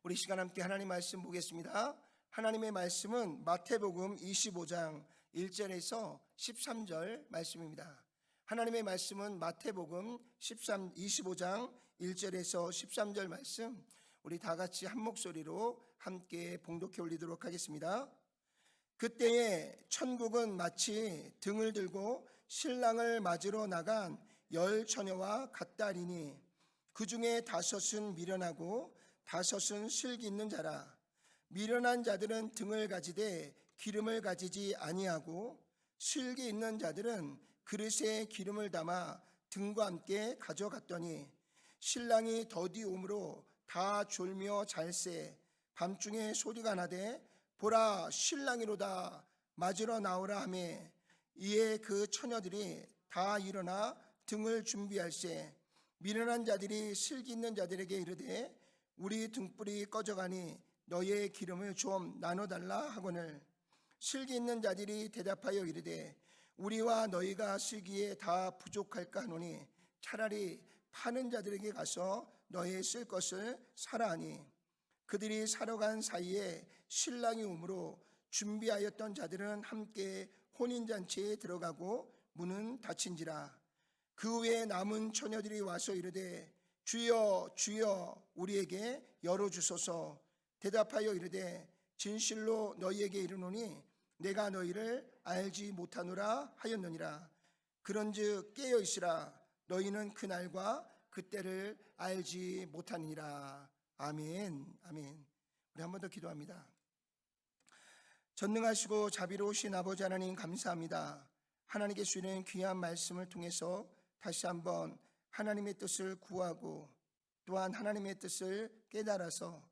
우리 시간 함께 하나님 말씀 보겠습니다. 하나님의 말씀은 마태복음 25장 1절에서 13절 말씀입니다. 하나님의 말씀은 마태복음 25장 1절에서 13절 말씀, 우리 다 같이 한 목소리로 함께 봉독해 올리도록 하겠습니다. 그때에 천국은 마치 등을 들고 신랑을 맞으러 나간 10처녀와 같다리니 그 중에 5은 미련하고 5은 슬기 있는 자라. 미련한 자들은 등을 가지되 기름을 가지지 아니하고 슬기 있는 자들은 그릇에 기름을 담아 등과 함께 가져갔더니 신랑이 더디 오므로 다 졸며 잘세. 밤중에 소리가 나되 보라 신랑이로다 맞으러 나오라 하매 이에 그 처녀들이 다 일어나 등을 준비할세. 미련한 자들이 슬기 있는 자들에게 이르되 우리 등불이 꺼져가니 너의 기름을 좀 나눠달라 하거늘 슬기 있는 자들이 대답하여 이르되 우리와 너희가 쓰기에 다 부족할까 하노니 차라리 파는 자들에게 가서 너희 쓸 것을 사라 하니 그들이 사러 간 사이에 신랑이 오므로 준비하였던 자들은 함께 혼인잔치에 들어가고 문은 닫힌지라. 그 후에 남은 처녀들이 와서 이르되 주여 주여 우리에게 열어주소서. 대답하여 이르되 진실로 너희에게 이르노니 내가 너희를 알지 못하노라 하였느니라. 그런즉 깨어 있으라. 너희는 그날과 그때를 알지 못하느니라. 아멘. 아멘. 우리 한 번 더 기도합니다. 전능하시고 자비로우신 아버지 하나님 감사합니다. 하나님께 주시는 귀한 말씀을 통해서 다시 한번 하나님의 뜻을 구하고 또한 하나님의 뜻을 깨달아서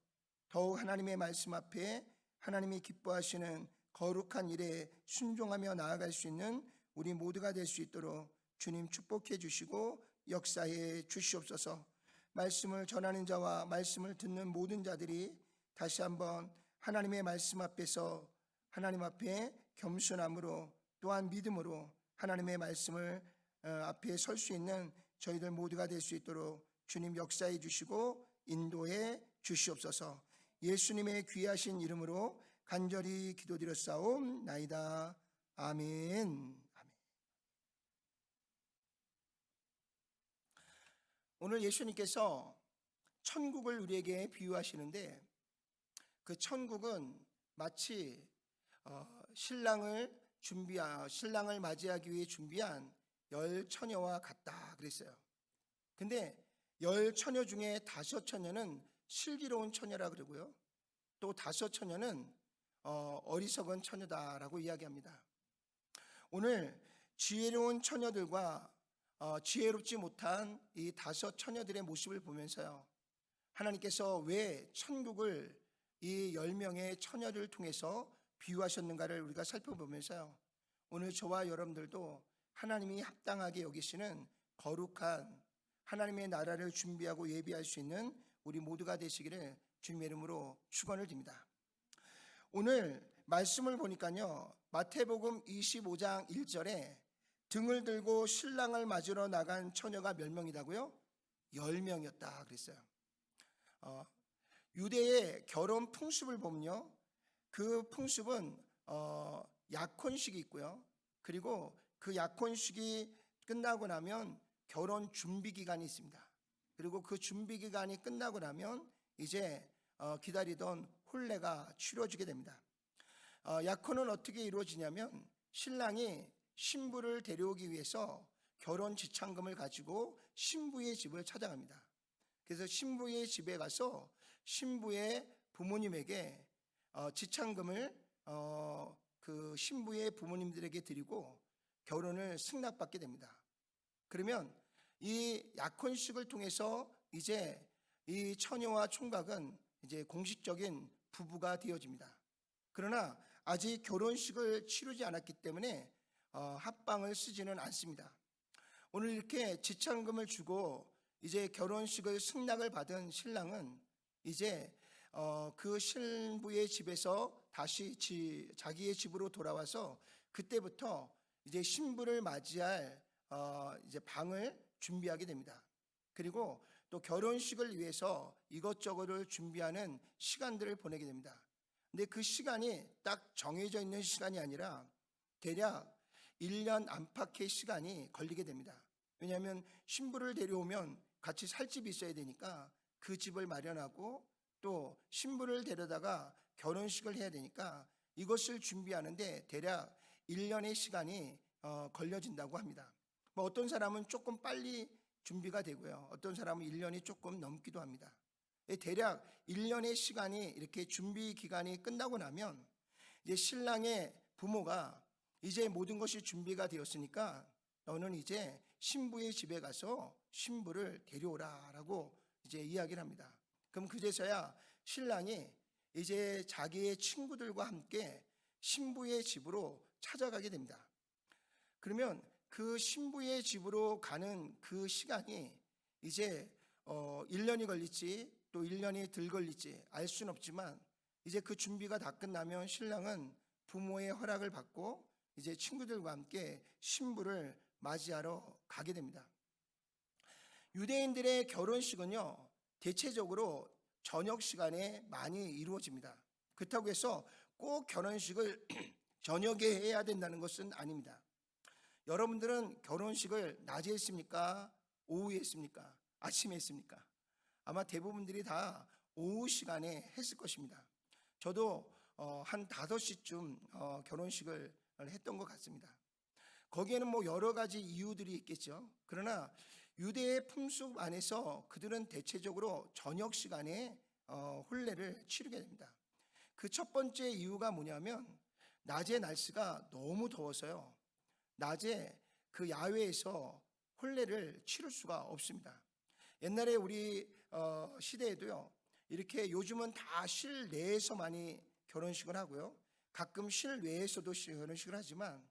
더욱 하나님의 말씀 앞에 하나님이 기뻐하시는 거룩한 일에 순종하며 나아갈 수 있는 우리 모두가 될 수 있도록 주님 축복해 주시고 역사해 주시옵소서. 말씀을 전하는 자와 말씀을 듣는 모든 자들이 다시 한번 하나님의 말씀 앞에서 하나님 앞에 겸손함으로 또한 믿음으로 하나님의 말씀을 앞에 설 수 있는 저희들 모두가 될 수 있도록 주님 역사해 주시고 인도해 주시옵소서. 예수님의 귀하신 이름으로 간절히 기도드렸사옵나이다. 아멘. 아멘. 오늘 예수님께서 천국을 우리에게 비유하시는데 그 천국은 마치 신랑을 맞이하기 위해 준비한 10처녀와 같다 그랬어요. 근데 10처녀 중에 5처녀는 슬기로운 처녀라 그러고요, 또 5처녀는 어리석은 처녀다라고 이야기합니다. 오늘 지혜로운 처녀들과 지혜롭지 못한 이 5처녀들의 모습을 보면서요, 하나님께서 왜 천국을 이 10명의 처녀를 통해서 비유하셨는가를 우리가 살펴보면서요, 오늘 저와 여러분들도 하나님이 합당하게 여기시는 거룩한 하나님의 나라를 준비하고 예비할 수 있는 우리 모두가 되시기를 주님의 이름으로 축원을 드립니다. 오늘 말씀을 보니까요, 마태복음 25장 1절에 등을 들고 신랑을 맞으러 나간 처녀가 몇 명이라고요? 10명이었다 그랬어요. 유대의 결혼 풍습을 보면요, 그 풍습은 약혼식이 있고요, 그리고 그 약혼식이 끝나고 나면 결혼 준비 기간이 있습니다. 그리고 그 준비 기간이 끝나고 나면 이제 기다리던 혼례가 치러지게 됩니다. 약혼은 어떻게 이루어지냐면 신랑이 신부를 데려오기 위해서 결혼 지참금을 가지고 신부의 집을 찾아갑니다. 그래서 신부의 집에 가서 신부의 부모님에게 지참금을 그 신부의 부모님들에게 드리고 결혼을 승낙받게 됩니다. 그러면 이 약혼식을 통해서 이제 이 처녀와 총각은 이제 공식적인 부부가 되어집니다. 그러나 아직 결혼식을 치르지 않았기 때문에 합방을 쓰지는 않습니다. 오늘 이렇게 지참금을 주고 이제 결혼식을 승낙을 받은 신랑은 이제 그 신부의 집에서 다시 자기의 집으로 돌아와서 그때부터 이제 신부를 맞이할 이제 방을 준비하게 됩니다. 그리고 또 결혼식을 위해서 이것저것을 준비하는 시간들을 보내게 됩니다. 근데 그 시간이 딱 정해져 있는 시간이 아니라 대략 1년 안팎의 시간이 걸리게 됩니다. 왜냐하면 신부를 데려오면 같이 살 집이 있어야 되니까 그 집을 마련하고 또 신부를 데려다가 결혼식을 해야 되니까 이것을 준비하는데 대략 1년의 시간이 걸려진다고 합니다. 뭐 어떤 사람은 조금 빨리 준비가 되고요. 어떤 사람은 1년이 조금 넘기도 합니다. 대략 1년의 시간이 이렇게 준비 기간이 끝나고 나면 이제 신랑의 부모가 이제 모든 것이 준비가 되었으니까 너는 이제 신부의 집에 가서 신부를 데려오라라고 이제 이야기를 합니다. 그럼 그제서야 신랑이 이제 자기의 친구들과 함께 신부의 집으로 찾아가게 됩니다. 그러면 그 신부의 집으로 가는 그 시간이 이제 1년이 걸릴지 또 1년이 덜 걸릴지 알 수는 없지만 이제 그 준비가 다 끝나면 신랑은 부모의 허락을 받고 이제 친구들과 함께 신부를 맞이하러 가게 됩니다. 유대인들의 결혼식은요, 대체적으로 저녁 시간에 많이 이루어집니다. 그렇다고 해서 꼭 결혼식을 저녁에 해야 된다는 것은 아닙니다. 여러분들은 결혼식을 낮에 했습니까? 오후에 했습니까? 아침에 했습니까? 아마 대부분들이 다 오후 시간에 했을 것입니다. 저도 한 5시쯤 결혼식을 했던 것 같습니다. 거기에는 뭐 여러 가지 이유들이 있겠죠. 그러나 유대의 풍습 안에서 그들은 대체적으로 저녁 시간에 혼례를 치르게 됩니다. 그 첫 번째 이유가 뭐냐면 낮에 날씨가 너무 더워서요. 낮에 그 야외에서 혼례를 치를 수가 없습니다. 옛날에 우리 시대에도요, 이렇게 요즘은 다 실내에서 많이 결혼식을 하고요, 가끔 실외에서도 결혼식을 하지만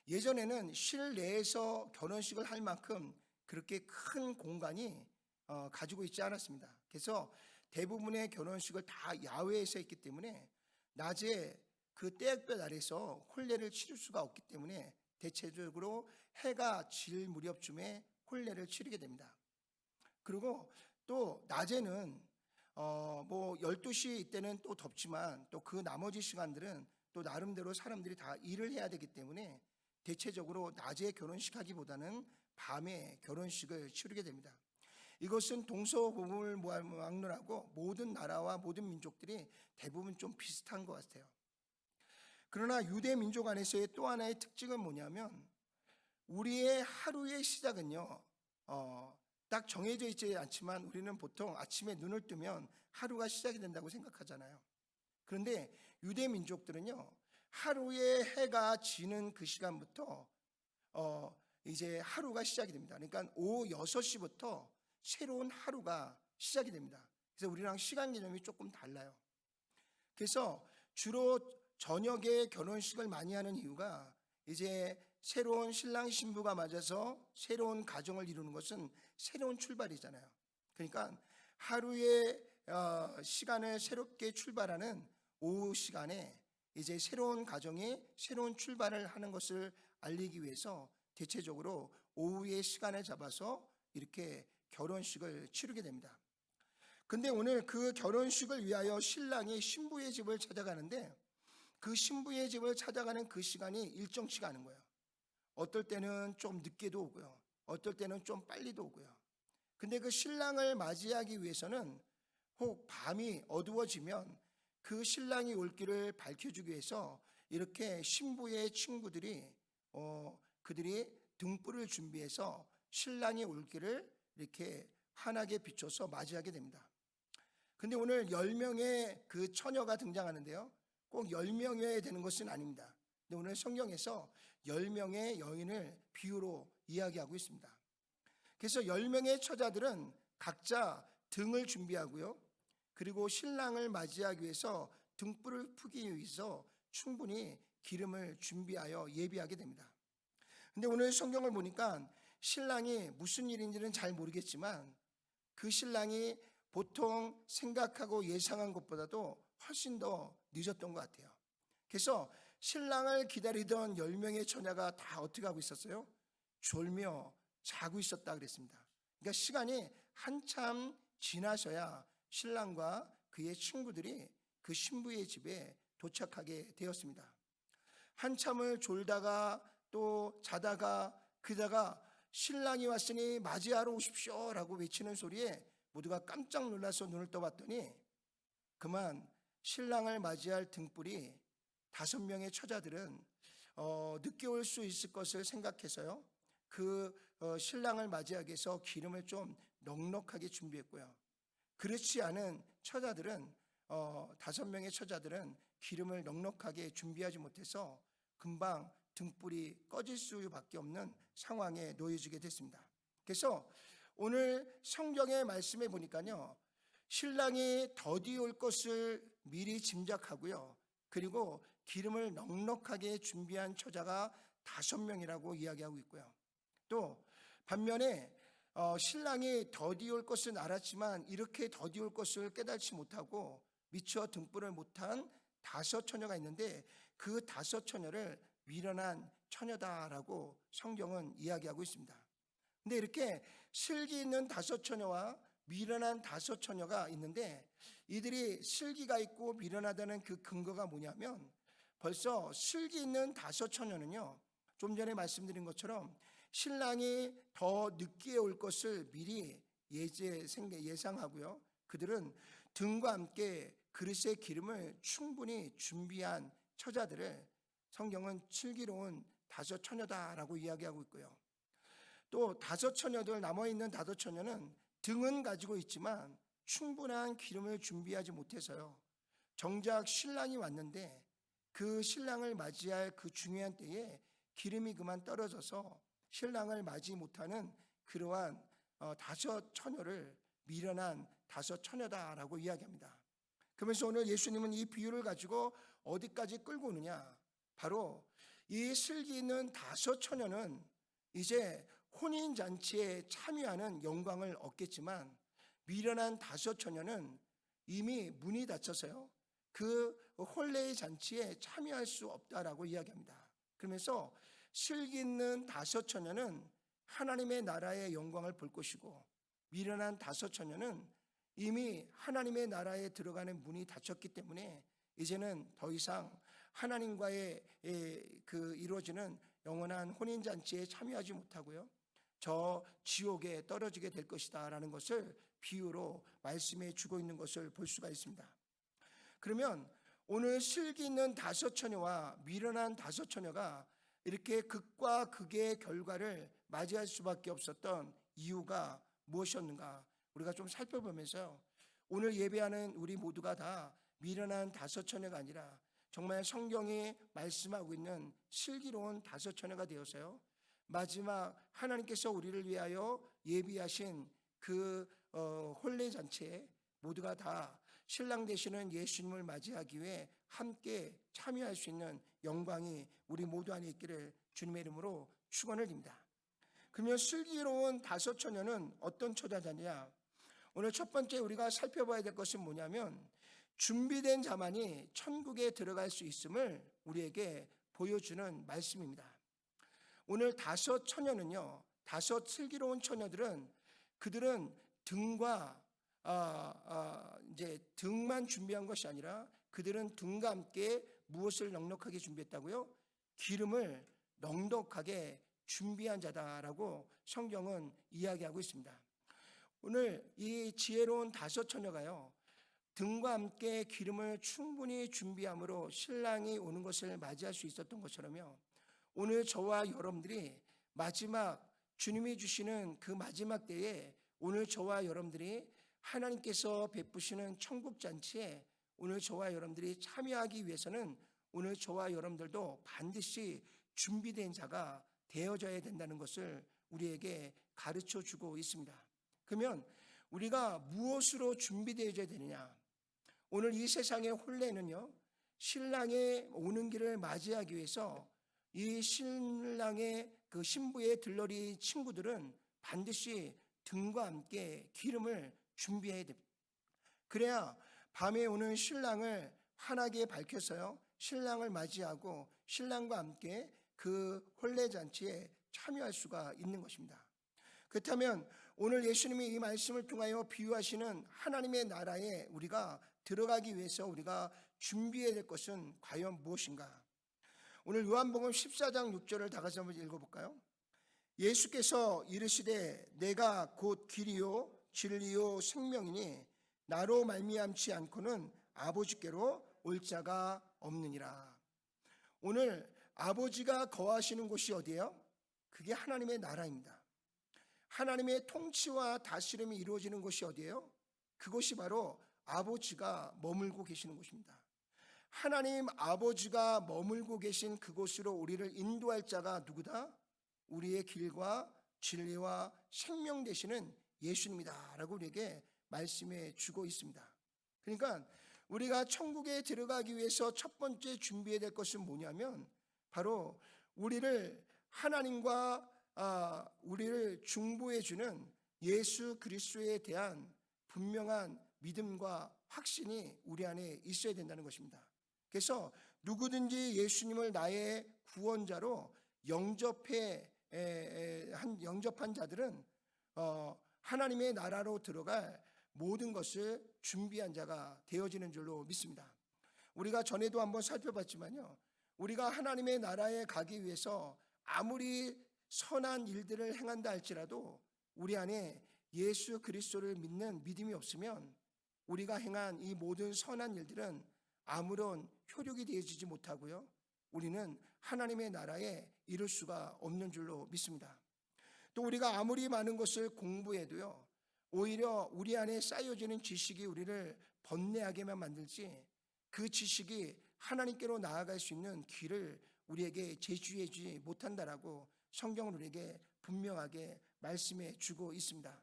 예전에는 실내에서 결혼식을 할 만큼 그렇게 큰 공간이 가지고 있지 않았습니다. 그래서 대부분의 결혼식을 다 야외에서 했기 때문에 낮에 그 떼약볕 아래서 혼례를 치를 수가 없기 때문에 대체적으로 해가 질 무렵쯤에 혼례를 치르게 됩니다. 그리고 또 낮에는 뭐 12시 이때는 또 덥지만 또 그 나머지 시간들은 또 나름대로 사람들이 다 일을 해야 되기 때문에 대체적으로 낮에 결혼식 하기보다는 밤에 결혼식을 치르게 됩니다. 이것은 동서고금을 막론하고 모든 나라와 모든 민족들이 대부분 좀 비슷한 것 같아요. 그러나 유대 민족 안에서의 또 하나의 특징은 뭐냐면 우리의 하루의 시작은요, 딱 정해져 있지 않지만 우리는 보통 아침에 눈을 뜨면 하루가 시작이 된다고 생각하잖아요. 그런데 유대 민족들은요, 하루의 해가 지는 그 시간부터 이제 하루가 시작이 됩니다. 그러니까 오후 6시부터 새로운 하루가 시작이 됩니다. 그래서 우리랑 시간 개념이 조금 달라요. 그래서 주로 저녁에 결혼식을 많이 하는 이유가 이제 새로운 신랑 신부가 맞아서 새로운 가정을 이루는 것은 새로운 출발이잖아요. 그러니까 하루의 시간을 새롭게 출발하는 오후 시간에 이제 새로운 가정이 새로운 출발을 하는 것을 알리기 위해서 대체적으로 오후의 시간을 잡아서 이렇게 결혼식을 치르게 됩니다. 근데 오늘 그 결혼식을 위하여 신랑이 신부의 집을 찾아가는데 그 신부의 집을 찾아가는 그 시간이 일정치가 않은 거예요. 어떨 때는 좀 늦게도 오고요, 어떨 때는 좀 빨리도 오고요. 근데 그 신랑을 맞이하기 위해서는 혹 밤이 어두워지면 그 신랑이 올 길을 밝혀주기 위해서 이렇게 신부의 친구들이 그들이 등불을 준비해서 신랑이 올 길을 이렇게 환하게 비춰서 맞이하게 됩니다. 근데 오늘 10명의 그 처녀가 등장하는데요, 꼭 10명이어야 되는 것은 아닙니다. 근데 오늘 성경에서 10명의 여인을 비유로 이야기하고 있습니다. 그래서 10명의 처자들은 각자 등을 준비하고요, 그리고 신랑을 맞이하기 위해서 등불을 푸기 위해서 충분히 기름을 준비하여 예비하게 됩니다. 근데 오늘 성경을 보니까 신랑이 무슨 일인지는 잘 모르겠지만 그 신랑이 보통 생각하고 예상한 것보다도 훨씬 더 늦었던 것 같아요. 그래서 신랑을 기다리던 10명의 처녀가 다 어떻게 하고 있었어요? 졸며 자고 있었다 그랬습니다. 그러니까 시간이 한참 지나서야 신랑과 그의 친구들이 그 신부의 집에 도착하게 되었습니다. 한참을 졸다가 또 자다가 그다가 신랑이 왔으니 맞이하러 오십시오 라고 외치는 소리에 모두가 깜짝 놀라서 눈을 떠봤더니 그만 신랑을 맞이할 등불이 5명의 처자들은 늦게 올 수 있을 것을 생각해서요, 그 신랑을 맞이하기 위해서 기름을 좀 넉넉하게 준비했고요. 그렇지 않은 처자들은 5명의 처자들은 기름을 넉넉하게 준비하지 못해서 금방 등불이 꺼질 수밖에 없는 상황에 놓여지게 됐습니다. 그래서 오늘 성경의 말씀에 보니까요, 신랑이 더디 올 것을 미리 짐작하고요, 그리고 기름을 넉넉하게 준비한 처자가 5명이라고 이야기하고 있고요. 또 반면에 신랑이 더디 올 것은 알았지만 이렇게 더디 올 것을 깨달지 못하고 미처 등불을 못한 5처녀가 있는데 그 5처녀를 미련한 처녀다라고 성경은 이야기하고 있습니다. 근데 이렇게 슬기 있는 5처녀와 미련한 5처녀가 있는데 이들이 슬기가 있고 미련하다는 그 근거가 뭐냐면 벌써 슬기 있는 5처녀는요, 좀 전에 말씀드린 것처럼 신랑이 더 늦게 올 것을 미리 예상하고요, 그들은 등과 함께 그릇의 기름을 충분히 준비한 처자들을 성경은 슬기로운 5처녀다라고 이야기하고 있고요. 또 5처녀들, 남아있는 5처녀는 등은 가지고 있지만 충분한 기름을 준비하지 못해서요, 정작 신랑이 왔는데 그 신랑을 맞이할 그 중요한 때에 기름이 그만 떨어져서 신랑을 맞이 못하는 그러한 5처녀를 미련한 5처녀다라고 이야기합니다. 그러면서 오늘 예수님은 이 비유를 가지고 어디까지 끌고 오느냐, 바로 이 슬기 있는 5처녀는 이제 혼인잔치에 참여하는 영광을 얻겠지만 미련한 5처녀는 이미 문이 닫혀서요, 그 혼례의 잔치에 참여할 수 없다라고 이야기합니다. 그러면서 슬기 있는 5처녀는 하나님의 나라의 영광을 볼 것이고 미련한 5처녀는 이미 하나님의 나라에 들어가는 문이 닫혔기 때문에 이제는 더 이상 하나님과의 이루어지는 영원한 혼인잔치에 참여하지 못하고요, 저 지옥에 떨어지게 될 것이다 라는 것을 비유로 말씀해 주고 있는 것을 볼 수가 있습니다. 그러면 오늘 슬기 있는 5처녀와 미련한 5처녀가 이렇게 극과 극의 결과를 맞이할 수밖에 없었던 이유가 무엇이었는가 우리가 좀 살펴보면서 오늘 예배하는 우리 모두가 다 미련한 5처녀가 아니라 정말 성경이 말씀하고 있는 슬기로운 5처녀가 되어서요, 마지막 하나님께서 우리를 위하여 예비하신 그 혼례잔치에 모두가 다 신랑 되시는 예수님을 맞이하기 위해 함께 참여할 수 있는 영광이 우리 모두 안에 있기를 주님의 이름으로 축원을 드립니다. 그러면 슬기로운 5처녀는 어떤 처자냐? 오늘 첫 번째 우리가 살펴봐야 될 것은 뭐냐면 준비된 자만이 천국에 들어갈 수 있음을 우리에게 보여주는 말씀입니다. 오늘 5처녀는요, 5 슬기로운 처녀들은 그들은 등과 이제 등만 준비한 것이 아니라 그들은 등과 함께 무엇을 넉넉하게 준비했다고요? 기름을 넉넉하게 준비한 자다라고 성경은 이야기하고 있습니다. 오늘 이 지혜로운 5처녀가요, 등과 함께 기름을 충분히 준비함으로 신랑이 오는 것을 맞이할 수 있었던 것처럼요, 오늘 저와 여러분들이 마지막 주님이 주시는 그 마지막 때에 오늘 저와 여러분들이 하나님께서 베푸시는 천국잔치에 오늘 저와 여러분들이 참여하기 위해서는 오늘 저와 여러분들도 반드시 준비된 자가 되어져야 된다는 것을 우리에게 가르쳐 주고 있습니다. 그러면 우리가 무엇으로 준비되어져야 되느냐? 오늘 이 세상의 혼례는요, 신랑의 오는 길을 맞이하기 위해서 이 신랑의 그 신부의 들러리 친구들은 반드시 등과 함께 기름을 준비해야 됩니다. 그래야 밤에 오는 신랑을 환하게 밝혀서요, 신랑을 맞이하고 신랑과 함께 그 혼례잔치에 참여할 수가 있는 것입니다. 그렇다면 오늘 예수님이 이 말씀을 통하여 비유하시는 하나님의 나라에 우리가 들어가기 위해서 우리가 준비해야 될 것은 과연 무엇인가? 오늘 요한복음 14장 6절을 다 같이 한번 읽어볼까요? 예수께서 이르시되 내가 곧 길이요 진리요 생명이니 나로 말미암지 않고는 아버지께로 올 자가 없느니라. 오늘 아버지가 거하시는 곳이 어디예요? 그게 하나님의 나라입니다. 하나님의 통치와 다스림이 이루어지는 곳이 어디예요? 그곳이 바로 아버지가 머물고 계시는 곳입니다. 하나님 아버지가 머물고 계신 그곳으로 우리를 인도할 자가 누구다? 우리의 길과 진리와 생명 되시는 예수님이다 라고 우리에게 말씀해 주고 있습니다. 그러니까 우리가 천국에 들어가기 위해서 첫 번째 준비해야 될 것은 뭐냐면 바로 우리를 하나님과 우리를 중보해 주는 예수 그리스도에 대한 분명한 믿음과 확신이 우리 안에 있어야 된다는 것입니다. 그래서 누구든지 예수님을 나의 구원자로 영접한 자들은 하나님의 나라로 들어갈 모든 것을 준비한 자가 되어지는 줄로 믿습니다. 우리가 전에도 한번 살펴봤지만요, 우리가 하나님의 나라에 가기 위해서 아무리 선한 일들을 행한다 할지라도 우리 안에 예수 그리스도를 믿는 믿음이 없으면 우리가 행한 이 모든 선한 일들은 아무런 효력이 되어지지 못하고요, 우리는 하나님의 나라에 이룰 수가 없는 줄로 믿습니다. 또 우리가 아무리 많은 것을 공부해도요, 오히려 우리 안에 쌓여지는 지식이 우리를 번뇌하게만 만들지 그 지식이 하나님께로 나아갈 수 있는 길을 우리에게 제시해주지 못한다라고 성경은 우리에게 분명하게 말씀해 주고 있습니다.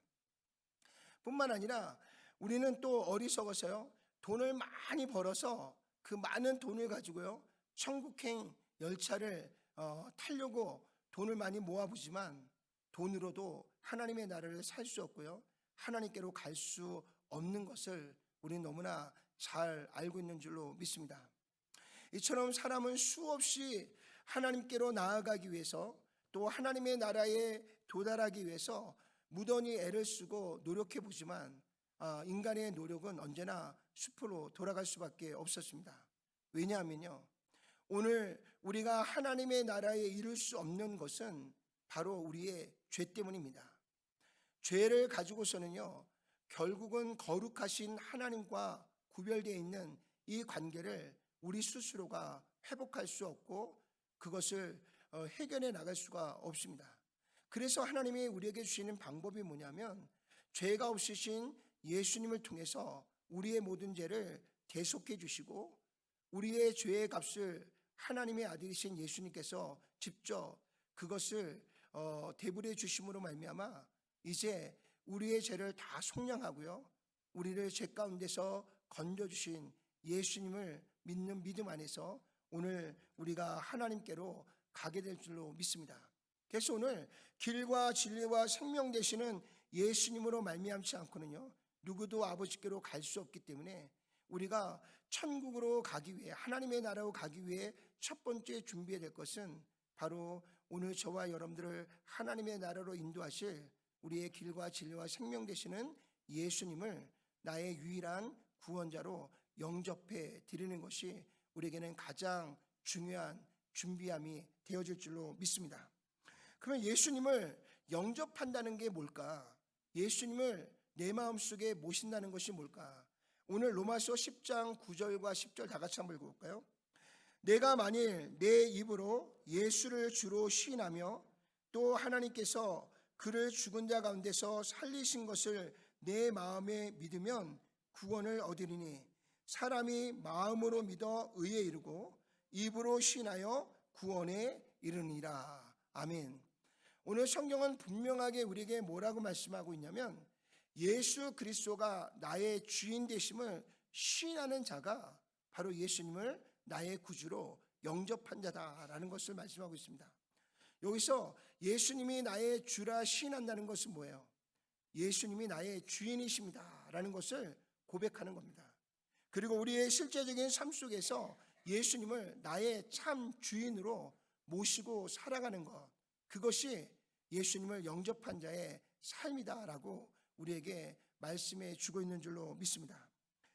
뿐만 아니라 우리는 또 어리석어서요, 돈을 많이 벌어서 그 많은 돈을 가지고요 천국행 열차를 타려고 돈을 많이 모아보지만 돈으로도 하나님의 나라를 살 수 없고요, 하나님께로 갈 수 없는 것을 우리는 너무나 잘 알고 있는 줄로 믿습니다. 이처럼 사람은 수없이 하나님께로 나아가기 위해서 또 하나님의 나라에 도달하기 위해서 무던히 애를 쓰고 노력해 보지만 인간의 노력은 언제나 숲으로 돌아갈 수밖에 없었습니다. 왜냐하면요, 오늘 우리가 하나님의 나라에 이룰 수 없는 것은 바로 우리의 죄 때문입니다. 죄를 가지고서는요, 결국은 거룩하신 하나님과 구별되어 있는 이 관계를 우리 스스로가 회복할 수 없고 그것을 해결해 나갈 수가 없습니다. 그래서 하나님이 우리에게 주시는 방법이 뭐냐면 죄가 없으신 예수님을 통해서 우리의 모든 죄를 대속해 주시고 우리의 죄의 값을 하나님의 아들이신 예수님께서 직접 그것을 대불해 주심으로 말미암아 이제 우리의 죄를 다 속량하고요, 우리를 죄 가운데서 건져주신 예수님을 믿는 믿음 안에서 오늘 우리가 하나님께로 가게 될 줄로 믿습니다. 그래서 오늘 길과 진리와 생명 되시는 예수님으로 말미암지 않고는요 누구도 아버지께로 갈 수 없기 때문에 우리가 천국으로 가기 위해, 하나님의 나라로 가기 위해 첫 번째 준비해야 될 것은 바로 오늘 저와 여러분들을 하나님의 나라로 인도하실 우리의 길과 진리와 생명 되시는 예수님을 나의 유일한 구원자로 영접해 드리는 것이 우리에게는 가장 중요한 준비함이 되어질 줄로 믿습니다. 그러면 예수님을 영접한다는 게 뭘까? 예수님을 내 마음속에 모신다는 것이 뭘까? 오늘 로마서 10장 9절과 10절 다 같이 한번 읽어볼까요? 내가 만일 내 입으로 예수를 주로 시인하며 또 하나님께서 그를 죽은 자 가운데서 살리신 것을 내 마음에 믿으면 구원을 얻으리니 사람이 마음으로 믿어 의에 이르고 입으로 시인하여 구원에 이르니라. 아멘. 오늘 성경은 분명하게 우리에게 뭐라고 말씀하고 있냐면 예수 그리스도가 나의 주인 되심을 시인하는 자가 바로 예수님을 나의 구주로 영접한 자다라는 것을 말씀하고 있습니다. 여기서 예수님이 나의 주라 시인한다는 것은 뭐예요? 예수님이 나의 주인이십니다 라는 것을 고백하는 겁니다. 그리고 우리의 실제적인 삶 속에서 예수님을 나의 참 주인으로 모시고 살아가는 것, 그것이 예수님을 영접한 자의 삶이다라고 우리에게 말씀해 주고 있는 줄로 믿습니다.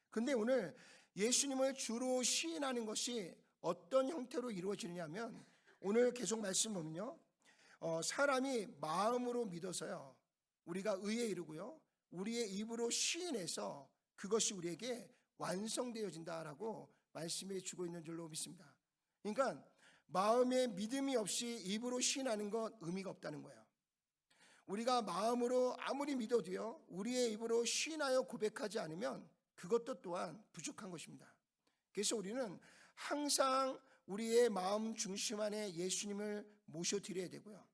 근데 오늘 예수님을 주로 시인하는 것이 어떤 형태로 이루어지느냐면 오늘 계속 말씀 보면요, 사람이 마음으로 믿어서요 우리가 의에 이르고요 우리의 입으로 시인해서 그것이 우리에게 완성되어진다라고 말씀해 주고 있는 줄로 믿습니다. 그러니까 마음에 믿음이 없이 입으로 시인하는 건 의미가 없다는 거예요. 우리가 마음으로 아무리 믿어도요 우리의 입으로 시인하여 고백하지 않으면 그것도 또한 부족한 것입니다. 그래서 우리는 항상 우리의 마음 중심 안에 예수님을 모셔드려야 되고요,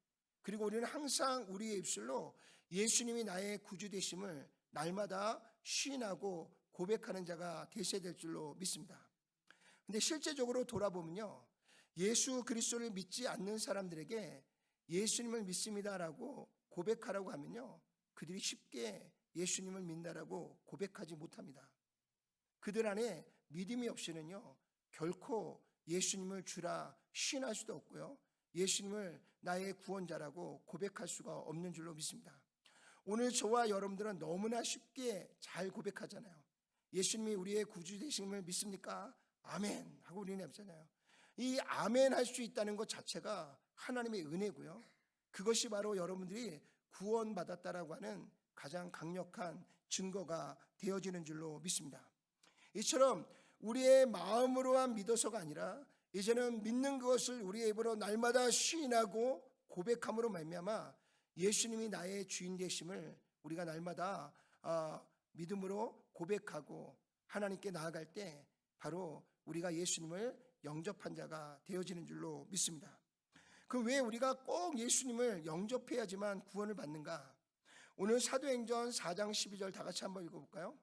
그리고 우리는 항상 우리의 입술로 예수님이 나의 구주 되심을 날마다 시인하고 고백하는 자가 되셔야 될 줄로 믿습니다. 근데 실제적으로 돌아보면요, 예수 그리스도를 믿지 않는 사람들에게 예수님을 믿습니다라고 고백하라고 하면요 그들이 쉽게 예수님을 믿는다라고 고백하지 못합니다. 그들 안에 믿음이 없이는요 결코 예수님을 주라 시인할 수도 없고요 예수님을 나의 구원자라고 고백할 수가 없는 줄로 믿습니다. 오늘 저와 여러분들은 너무나 쉽게 잘 고백하잖아요. 예수님이 우리의 구주 되심을 믿습니까? 아멘 하고 우리는 하잖아요. 이 아멘 할 수 있다는 것 자체가 하나님의 은혜고요, 그것이 바로 여러분들이 구원받았다라고 하는 가장 강력한 증거가 되어지는 줄로 믿습니다. 이처럼 우리의 마음으로만 믿어서가 아니라 이제는 믿는 것을 우리의 입으로 날마다 시인하고 고백함으로 말미암아 예수님이 나의 주인 되심을 우리가 날마다 믿음으로 고백하고 하나님께 나아갈 때 바로 우리가 예수님을 영접한 자가 되어지는 줄로 믿습니다. 그 왜 우리가 꼭 예수님을 영접해야지만 구원을 받는가? 오늘 사도행전 4장 12절 다 같이 한번 읽어볼까요?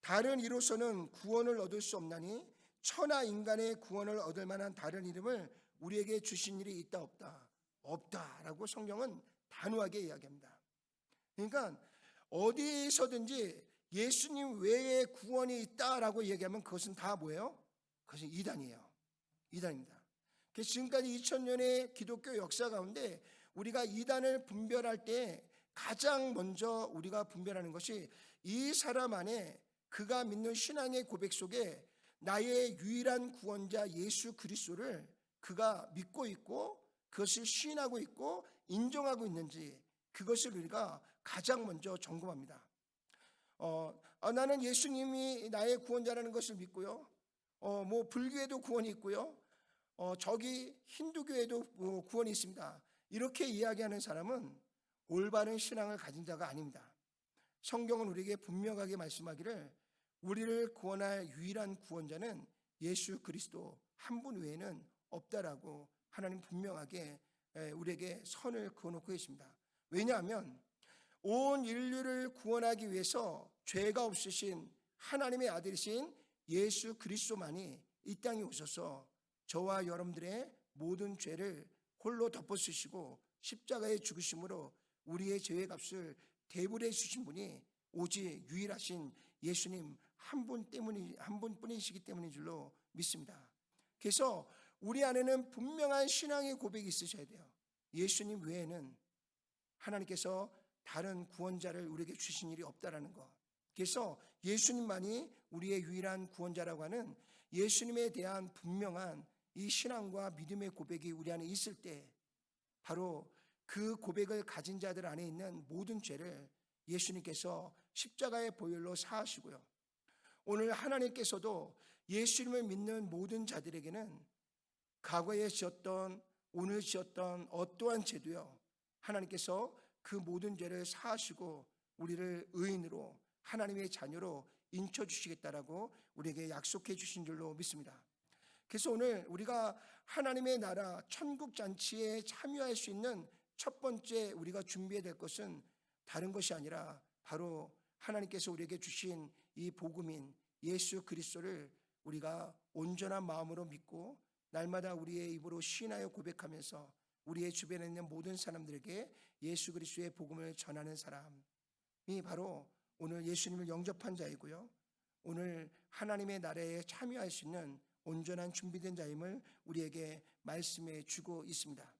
다른 이로서는 구원을 얻을 수 없나니 천하 인간의 구원을 얻을 만한 다른 이름을 우리에게 주신 일이 있다 없다? 없다라고 성경은 단호하게 이야기합니다. 그러니까 어디서든지 예수님 외에 구원이 있다라고 얘기하면 그것은 다 뭐예요? 그것은 이단이에요. 이단입니다. 그래서 지금까지 2000년의 기독교 역사 가운데 우리가 이단을 분별할 때 가장 먼저 우리가 분별하는 것이 이 사람 안에 그가 믿는 신앙의 고백 속에 나의 유일한 구원자 예수 그리스도를 그가 믿고 있고 그것을 시인하고 있고 인정하고 있는지, 그것을 우리가 가장 먼저 점검합니다. 나는 예수님이 나의 구원자라는 것을 믿고요, 불교에도 구원이 있고요, 저기 힌두교에도 구원이 있습니다, 이렇게 이야기하는 사람은 올바른 신앙을 가진 자가 아닙니다. 성경은 우리에게 분명하게 말씀하기를 우리를 구원할 유일한 구원자는 예수 그리스도 한 분 외에는 없다라고 하나님 분명하게 우리에게 선을 그어놓고 계십니다. 왜냐하면 온 인류를 구원하기 위해서 죄가 없으신 하나님의 아들이신 예수 그리스도만이 이 땅에 오셔서 저와 여러분들의 모든 죄를 홀로 덮어쓰시고 십자가에 죽으심으로 우리의 죄의 값을 대불해 주신 분이 오직 유일하신 예수님 한 분뿐이시기 때문인 줄로 믿습니다. 그래서 우리 안에는 분명한 신앙의 고백이 있으셔야 돼요. 예수님 외에는 하나님께서 다른 구원자를 우리에게 주신 일이 없다라는 것. 그래서 예수님만이 우리의 유일한 구원자라고 하는 예수님에 대한 분명한 이 신앙과 믿음의 고백이 우리 안에 있을 때 바로 그 고백을 가진 자들 안에 있는 모든 죄를 예수님께서 십자가의 보혈로 사하시고요, 오늘 하나님께서도 예수님을 믿는 모든 자들에게는 과거에 지었던 오늘 지었던 어떠한 죄도요 하나님께서 그 모든 죄를 사하시고 우리를 의인으로 하나님의 자녀로 인쳐주시겠다라고 우리에게 약속해 주신 줄로 믿습니다. 그래서 오늘 우리가 하나님의 나라 천국 잔치에 참여할 수 있는 첫 번째 우리가 준비해야 될 것은 다른 것이 아니라 바로 하나님께서 우리에게 주신 이 복음인 예수 그리스도를 우리가 온전한 마음으로 믿고 날마다 우리의 입으로 시인하여 고백하면서 우리의 주변에 있는 모든 사람들에게 예수 그리스도의 복음을 전하는 사람이 바로 오늘 예수님을 영접한 자이고요, 오늘 하나님의 나라에 참여할 수 있는 온전한 준비된 자임을 우리에게 말씀해 주고 있습니다.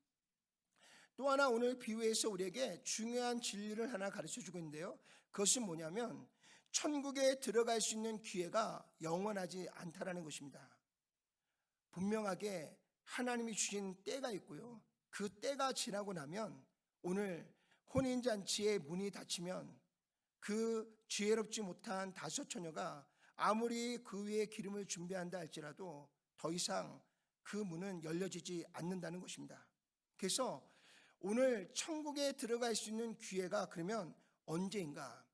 또 하나 오늘 비유에서 우리에게 중요한 진리를 하나 가르쳐 주고 있는데요. 그것이 뭐냐면 천국에 들어갈 수 있는 기회가 영원하지 않다라는 것입니다. 분명하게 하나님이 주신 때가 있고요. 그 때가 지나고 나면 오늘 혼인잔치의 문이 닫히면 그 지혜롭지 못한 다섯 처녀가 아무리 그 위에 기름을 준비한다 할지라도 더 이상 그 문은 열려지지 않는다는 것입니다. 그래서 오늘 천국에 들어갈 수 있는 기회가 그러면 언제인가?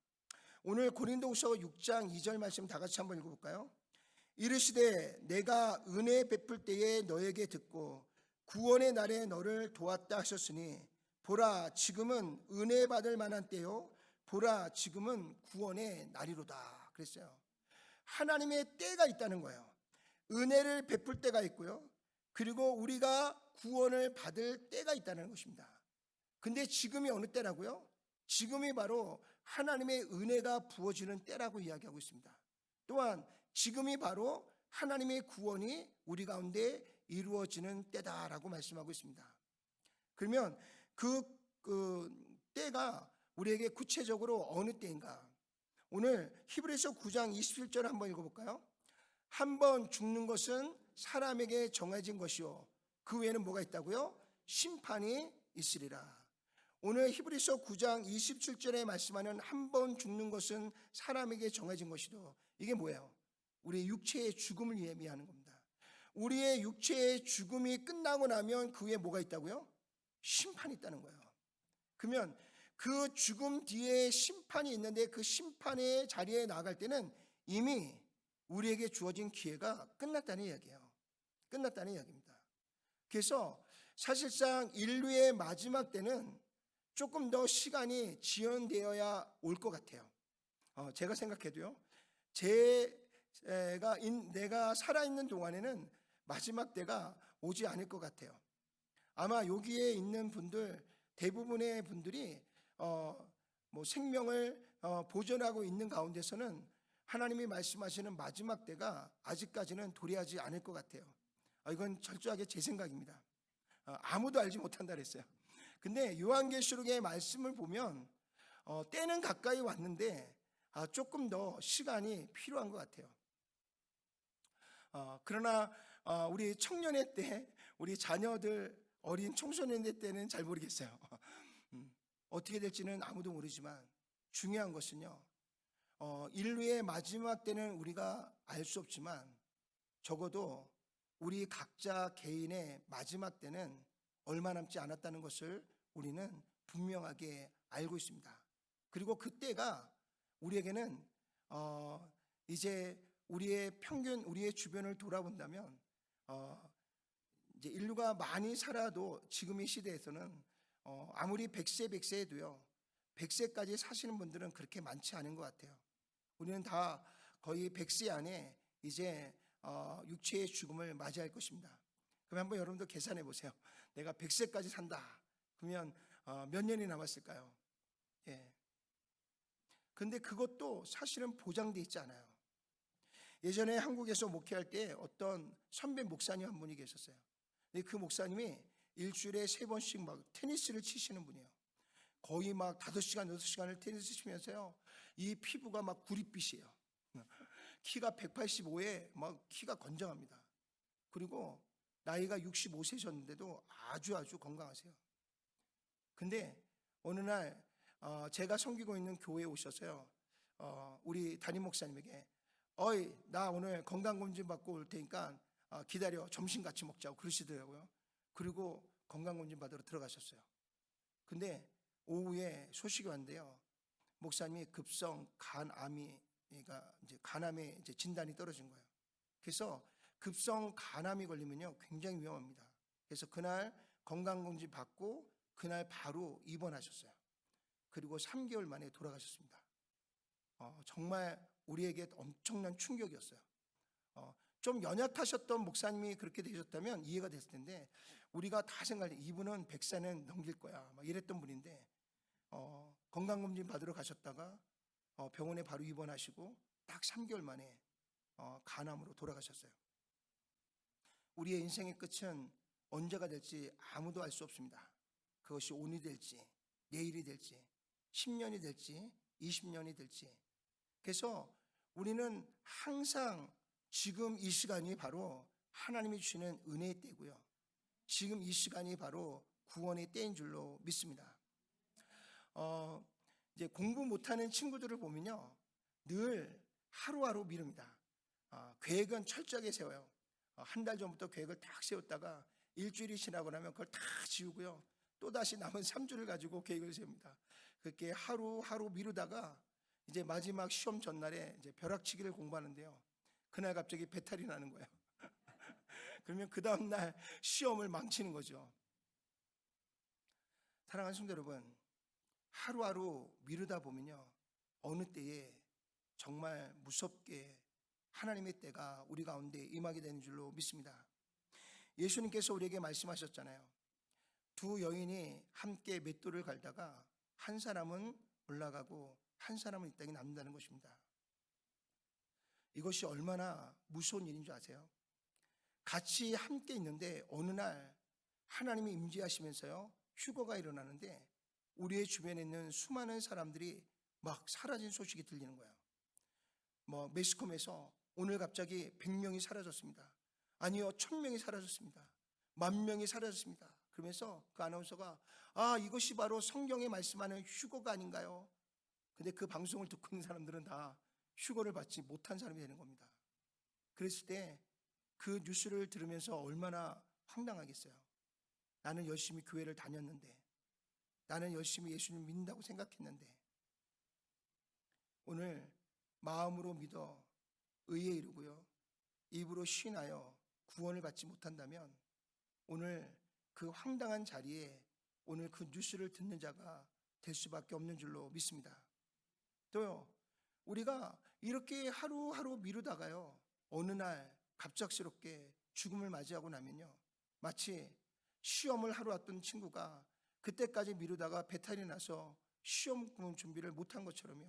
오늘 고린도후서 6장 2절 말씀 다 같이 한번 읽어볼까요? 이르시되 내가 은혜 베풀 때에 너에게 듣고 구원의 날에 너를 도왔다 하셨으니 보라 지금은 은혜 받을 만한 때요 보라 지금은 구원의 날이로다 그랬어요. 하나님의 때가 있다는 거예요. 은혜를 베풀 때가 있고요, 그리고 우리가 구원을 받을 때가 있다는 것입니다. 근데 지금이 어느 때라고요? 지금이 바로 하나님의 은혜가 부어지는 때라고 이야기하고 있습니다. 또한 지금이 바로 하나님의 구원이 우리 가운데 이루어지는 때다라고 말씀하고 있습니다. 그러면 그 때가 우리에게 구체적으로 어느 때인가? 오늘 히브리서 9장 27절 한번 읽어볼까요? 한 번 죽는 것은 사람에게 정해진 것이요 그 외에는 뭐가 있다고요? 심판이 있으리라. 오늘 히브리서 9장 27절에 말씀하는 한 번 죽는 것은 사람에게 정해진 것이도, 이게 뭐예요? 우리의 육체의 죽음을 예비하는 겁니다. 우리의 육체의 죽음이 끝나고 나면 그 위에 뭐가 있다고요? 심판이 있다는 거예요. 그러면 그 죽음 뒤에 심판이 있는데 그 심판의 자리에 나아갈 때는 이미 우리에게 주어진 기회가 끝났다는 이야기예요. 끝났다는 이야기입니다. 그래서 사실상 인류의 마지막 때는 조금 더 시간이 지연되어야 올 것 같아요. 제가 생각해도요, 내가 살아있는 동안에는 마지막 때가 오지 않을 것 같아요. 아마 여기에 있는 분들 대부분의 분들이 생명을 보존하고 있는 가운데서는 하나님이 말씀하시는 마지막 때가 아직까지는 도래하지 않을 것 같아요. 이건 철저하게 제 생각입니다. 아무도 알지 못한다 그랬어요. 근데 요한계시록의 말씀을 보면 때는 가까이 왔는데 조금 더 시간이 필요한 것 같아요. 그러나 우리 청년의 때, 우리 자녀들 어린 청소년의 때는 잘 모르겠어요. 어떻게 될지는 아무도 모르지만 중요한 것은요, 인류의 마지막 때는 우리가 알 수 없지만 적어도 우리 각자 개인의 마지막 때는 얼마 남지 않았다는 것을 우리는 분명하게 알고 있습니다. 그리고 그때가 우리에게는 이제 우리의 평균, 우리의 주변을 돌아본다면 이제 인류가 많이 살아도 지금 이 시대에서는 아무리 100세에도요 100세까지 사시는 분들은 그렇게 많지 않은 것 같아요. 우리는 다 거의 100세 안에 이제 육체의 죽음을 맞이할 것입니다. 그럼 한번 여러분도 계산해 보세요. 내가 100세까지 산다. 그러면 몇 년이 남았을까요? 예. 근데 그것도 사실은 보장돼 있지 않아요. 예전에 한국에서 목회할 때 어떤 선배 목사님 한 분이 계셨어요. 근데 그 목사님이 일주일에 3번씩 막 테니스를 치시는 분이에요. 거의 막 5시간, 6시간을 테니스 치면서요, 이 피부가 막 구릿빛이에요. 키가 185에 막 키가 건장합니다. 그리고 나이가 65세셨는데도 아주 건강하세요. 근데 어느 날 제가 섬기고 있는 교회에 오셔서요, 우리 담임 목사님에게 나 오늘 건강검진 받고 올 테니까 기다려, 점심 같이 먹자고 그러시더라고요. 그리고 건강검진 받으러 들어가셨어요. 근데 오후에 소식이 왔는데요, 목사님이 급성 간암이, 그러니까 이제 간암에 이제 진단이 떨어진 거예요. 그래서 급성 간암이 걸리면요 굉장히 위험합니다. 그래서 그날 건강검진 받고 그날 바로 입원하셨어요. 그리고 3개월 만에 돌아가셨습니다. 정말 우리에게 엄청난 충격이었어요. 좀 연약하셨던 목사님이 그렇게 되셨다면 이해가 됐을 텐데, 우리가 다 생각해 이분은 100세는 넘길 거야 막 이랬던 분인데 건강검진 받으러 가셨다가 병원에 바로 입원하시고 딱 3개월 만에 간암으로 돌아가셨어요. 우리의 인생의 끝은 언제가 될지 아무도 알 수 없습니다. 그것이 오늘이 될지 내일이 될지 10년이 될지 20년이 될지. 그래서 우리는 항상 지금 이 시간이 바로 하나님이 주시는 은혜의 때고요, 지금 이 시간이 바로 구원의 때인 줄로 믿습니다. 이제 공부 못하는 친구들을 보면요, 늘 하루하루 미룹니다. 계획은 철저하게 세워요. 한 달 전부터 계획을 딱 세웠다가 일주일이 지나고 나면 그걸 다 지우고요, 또 다시 남은 3주를 가지고 계획을 세웁니다. 그렇게 하루하루 미루다가 이제 마지막 시험 전날에 이제 벼락치기를 공부하는데요, 그날 갑자기 배탈이 나는 거예요. 그러면 그 다음날 시험을 망치는 거죠. 사랑하는 성도 여러분, 하루하루 미루다 보면요, 어느 때에 정말 무섭게 하나님의 때가 우리 가운데 임하게 되는 줄로 믿습니다. 예수님께서 우리에게 말씀하셨잖아요. 두 여인이 함께 맷돌을 갈다가 한 사람은 올라가고 한 사람은 이 땅에 남는다는 것입니다. 이것이 얼마나 무서운 일인 줄 아세요? 같이 함께 있는데 어느 날 하나님이 임재하시면서요, 휴거가 일어나는데 우리의 주변에 있는 수많은 사람들이 막 사라진 소식이 들리는 거예요. 매스컴에서 오늘 갑자기 100명이 사라졌습니다. 아니요, 1000명이 사라졌습니다. 10,000명이 사라졌습니다. 그러면서 그 아나운서가 이것이 바로 성경에 말씀하는 휴거가 아닌가요? 근데 그 방송을 듣고 있는 사람들은 다 휴거를 받지 못한 사람이 되는 겁니다. 그랬을 때 그 뉴스를 들으면서 얼마나 황당하겠어요. 나는 열심히 교회를 다녔는데, 나는 열심히 예수님 믿는다고 생각했는데, 오늘 마음으로 믿어 의에 이르고요, 입으로 시인하여 구원을 받지 못한다면 오늘 그 황당한 자리에 오늘 그 뉴스를 듣는 자가 될 수밖에 없는 줄로 믿습니다. 또요, 우리가 이렇게 하루하루 미루다가요, 어느 날 갑작스럽게 죽음을 맞이하고 나면요, 마치 시험을 하러 왔던 친구가 그때까지 미루다가 배탈이 나서 시험 준비를 못한 것처럼요,